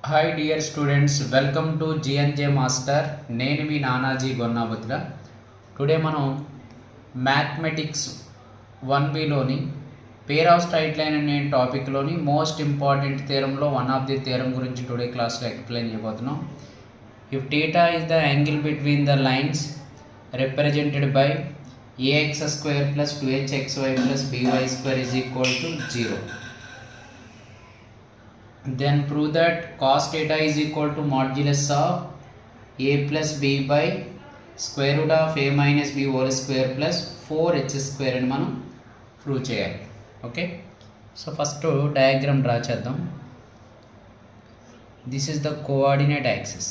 Hi dear students, welcome to GNJ master. నేను మీ Nanaji Gonnabudra. Today మనం మ్యాథమెటిక్స్ 1Bలోని పేర్ ఆఫ్ స్ట్రైట్ లైన్ అనే టాపిక్లోని మోస్ట్ ఇంపార్టెంట్ థియరంలో వన్ ఆఫ్ ది థియరం గురించి టుడే క్లాస్లో ఎక్స్ప్లెయిన్ చేయబోతున్నాం. If theta is the angle between the lines represented by ax square plus 2hxy plus by square is equal to 0. Then prove that cos theta is equal to modulus of a plus b by square root of a minus b whole square plus 4h square అని మనం prove చేయాలి. Okay, so first diagram draw చేద్దాం. This is the coordinate axis,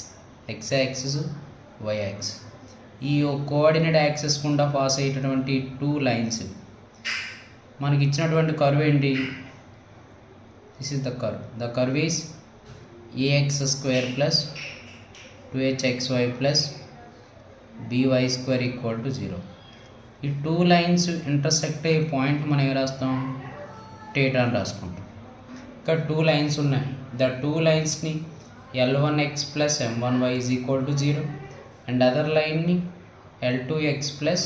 x axis, y axis. ఈ coordinate axis గుండా pass అయ్యేటటువంటి two lines. మనకి ఇచ్చినటువంటి curve ఏంటి? This is the curve. The curve is ax square plus 2hxy plus by square equal to 0. ఈ two lines intersect అయ్యే point మనం ఏం రాస్తాం? థీటా అని రాసుకుంటాం. ఇక్కడ టూ లైన్స్ ఉన్నాయి. ద టూ లైన్స్ని L1x plus M1y is equal to 0 and other లైన్ని L2x plus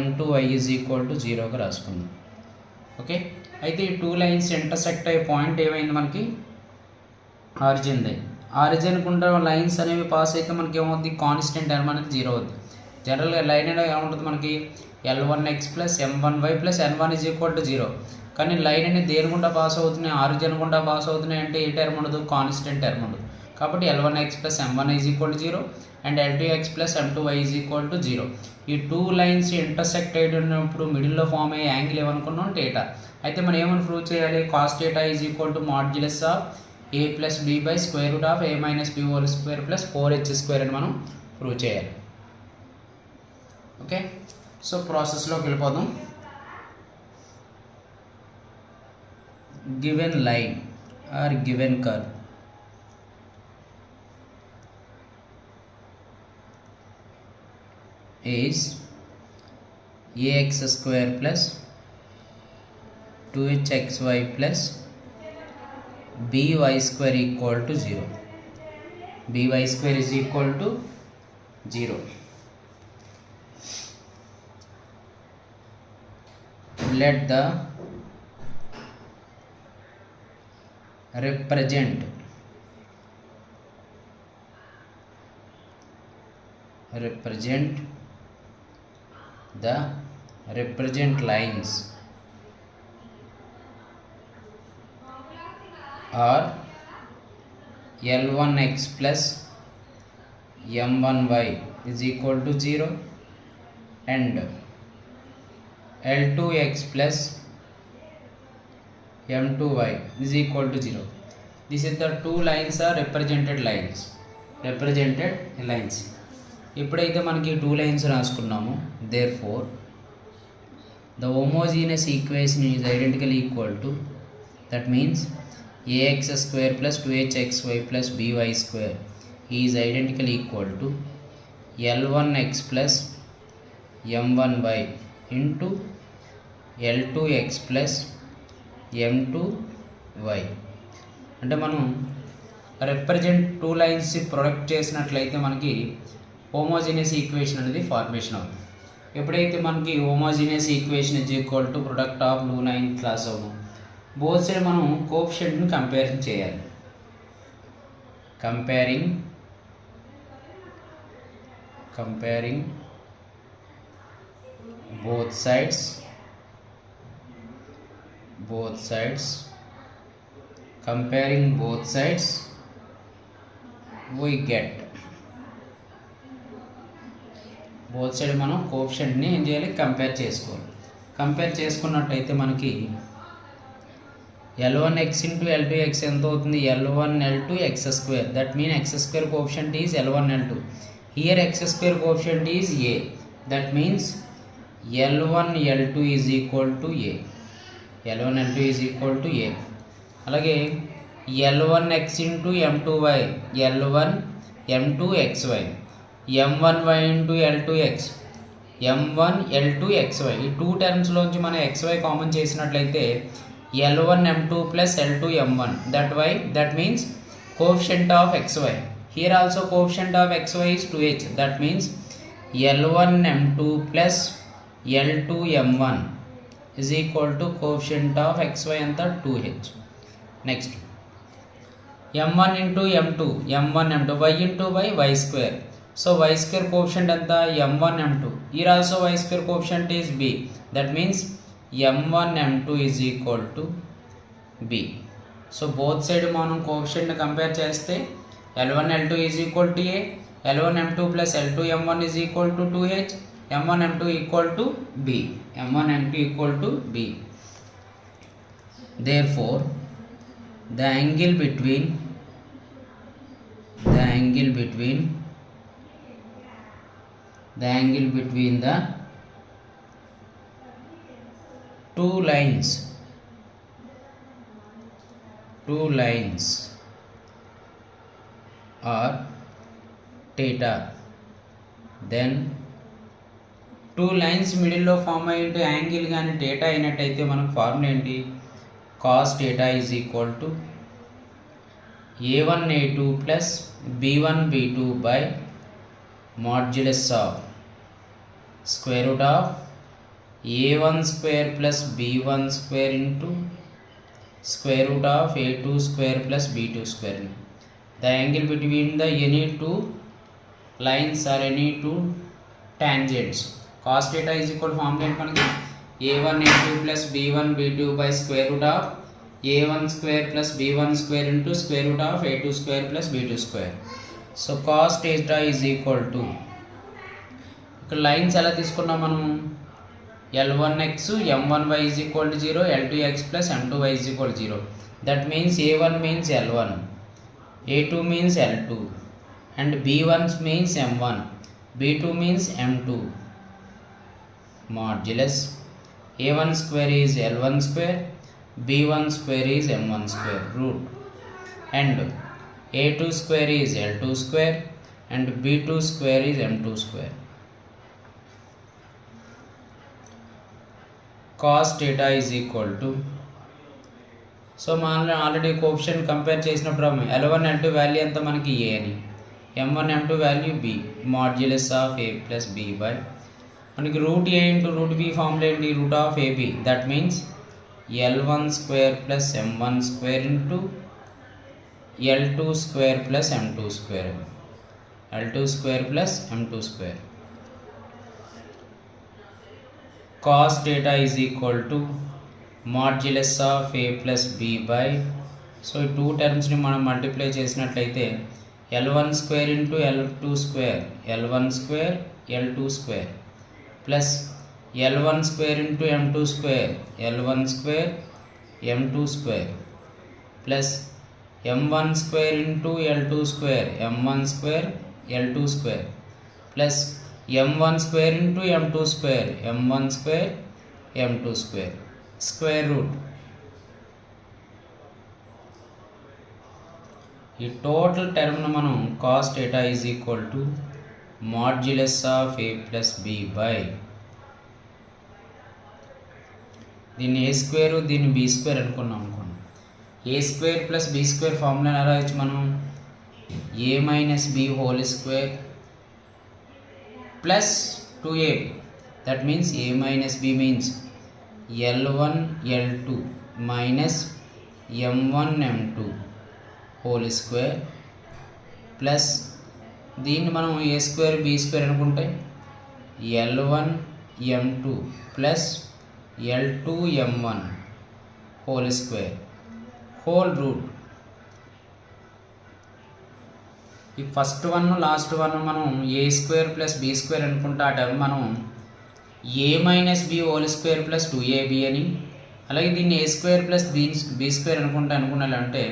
M2y is equal to 0గా రాసుకుందాం. ఓకే, అయితే ఈ టూ లైన్స్ ఇంటర్సెక్ట్ అయ్యే పాయింట్ ఏమైంది? మనకి ఆరిజిన్ ది. ఆరిజిన్ గుండా లైన్స్ అనేవి పాస్ అయితే మనకి ఏమవుతుంది? కాన్స్టెంట్ టర్మ్ అనేది 0 అవుద్ది. జనరల్గా లైన్ అనేది ఏముంటుంది? మనకి L1x plus M1y plus N1 is equal to 0. కానీ లైన్ అనేది దేని గుండా పాస్ అవుతున్నాయి? ఆరిజిన్ గుండా పాస్ అవుతున్నాయి అంటే ఏ టర్మ్ ఉండదు? కాన్స్టెంట్ టర్మ్ ఉండదు. కాబట్టి L1x plus M1 is equal to 0 and L2x plus M2y is equal to 0. ఈ టూ లైన్స్ ఇంటర్సెక్ట్ అయినప్పుడు మిడిల్లో ఫామ్ అయ్యే యాంగిల్ ఏమనుకున్నాం? థీటా. అయితే మనం ఏమని ప్రూవ్ చేయాలి? Cos theta is equal to modulus of a plus b by square root of a minus b whole square plus 4h square అని మనం ప్రూవ్ చేయాలి. ఓకే, సో ప్రాసెస్లోకి వెళ్ళిపోదాం. Given line or given curve is ax square plus 2hxy plus by square equal to 0. by square is equal to 0. Let the represent lines are L1x plus M1y is equal to 0 and L2x plus M2y is equal to 0. This is the two lines are represented lines. ఇప్పుడైతే మనకి two lines రాసుకున్నాము. Therefore the homogeneous equation is identical equal to, that means ax square plus 2hxy plus by square is identical equal to L1x plus M1y into L2x plus M2y. అంటే మనం represent two lines product చేసినట్లయితే మనకి homogeneous equation అనేది formation అవుతుంది. ఎప్పుడైతే మనకి homogeneous equation is equal to product of two lines class అవును, both side మనం కోఎఫిషియంట్ని కంపేర్ చేయాలి. Comparing both sides we get both side మనం కోఎఫిషియంట్ని ఏం చేయాలి? కంపేర్ చేసుకోవాలి. కంపేర్ చేసుకున్నట్టయితే మనకి L1x ఇంటూ L2x ఎంత అవుతుంది? L1 L2 x square. That mean x square coefficient is L1 L2. Here x square coefficient is a. That means L1 L2 is equal to a. L1 L2 is equal to a. అలాగే L1x into M2y, L1 M2xy, M1y into L2x, M1 L2xy. ఈ two టర్మ్స్లోంచి మనం xy common చేసినట్లయితే L1 M2 plus L2 M1. That means coefficient of xy. Here also coefficient of xy is 2h. That means L1 m2 plus L2 m1 is equal to coefficient of xy anta 2h. Next m1 into m2, m1 m2, y into y square. So y square coefficient anta m1 m2. Here also y square coefficient is b. That means m1 m2 is equal to b. So both side మనం coefficient compare చేస్తే L1 L2 is equal to a, L1 m2 plus L2 m1 is equal to 2h, m1 m2 equal to b, m1 m2 equal to b. Therefore the angle between the two lines are theta. Then two lines middle లో form అయ్యే angle కానీ theta అయినట్టయితే మనకు formula ఏంటి? cos theta is equal to a1 a2 plus b1 b2 by modulus of square root of a1 square plus b1 square into square root of a2 square plus b2 square. The angle between the any two lines or any two tangents. Cos theta is equal to formula మనకి a1 a2 plus b1 b2 by square root of a1 square plus b1 square into square root of a2 square plus b2 square. So cos theta is equal to ఇక్కడ lines ఎలా తీసుకున్నాం మనం? L1x m1y is equal to 0, L2x plus m2y is equal to 0. That means a1 means L1, a2 means L2 and b1 means m1, b2 means m2. Modulus a1 square is L1 square, b1 square is m1 square root, and a2 square is L2 square and b2 square is m2 square. Cos theta is equal to, so మనం already coefficient compare చేసినప్పుడు L1 L2 value ఎంత మనకి a అని, m1 m2 value b, modulus of a plus b by మనకి root a into root b formula ఏంటి? Root of ab. That means L1 square plus m1 square into L2 square plus m2 square, L2 square plus m2 square. Cos theta is equal to modulus of a plus b by, so ఈ two టర్మ్స్ని మనం multiply చేసినట్లయితే L1 square into L2 square, L1 square L2 square plus L1 square into M2 square, L1 square M2 square plus M1 square into L2 square, M1 square L2 square plus m1 square into m2 square, m1 square m2 square square root. ఈ total టర్మ్ను మనం cos theta is equal to modulus of a plus b by, దీన్ని a square దీన్ని b square అనుకున్నాం అనుకోండి. a square plus b square formula ఎలా రాయొచ్చు మనం? a minus b whole square plus 2ab. That means a minus b means L1 L2 minus m1 m2 whole square plus దీన్ని మనం a square b square అనుకుంటే L1 m2 plus L2 m1 whole square whole root. ఈ first one last one మనం a square plus b square అనుకుంటే ఆ term మనం a minus b whole square plus 2ab అని, అలాగే దీన్ని a square plus b square అనుకున్నాలంటే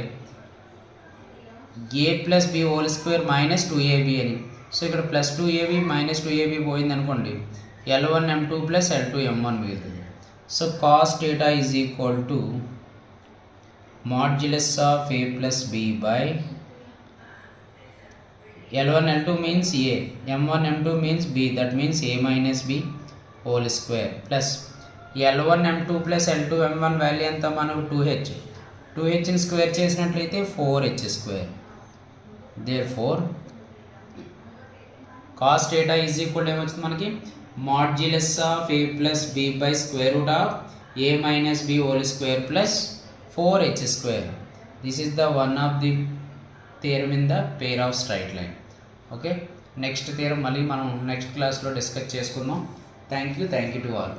a plus b whole square minus 2ab అని. సో ఇక్కడ ప్లస్ 2ab మైనస్ 2ab పోయింది అనుకోండి, L1 m2 plus L2 m1 మిగులుతుంది. So cos theta is equal to modulus of a plus b by L1 L2 means a, m1 m2 means b, that means a minus b whole square plus L1 m2 plus L2 m1 value ఎంత మనకు 2h, 2hని square చేసినట్లయితే 4h square therefore cos theta is equal ఏమొచ్చింది మనకి modulus of a plus b by square root of a minus b whole square plus 4h square. This is the one of the theorem in the pair of straight line. Okay, next theorem మళ్ళీ మనం next క్లాస్లో discuss చేసుకుందాం. Thank you to all.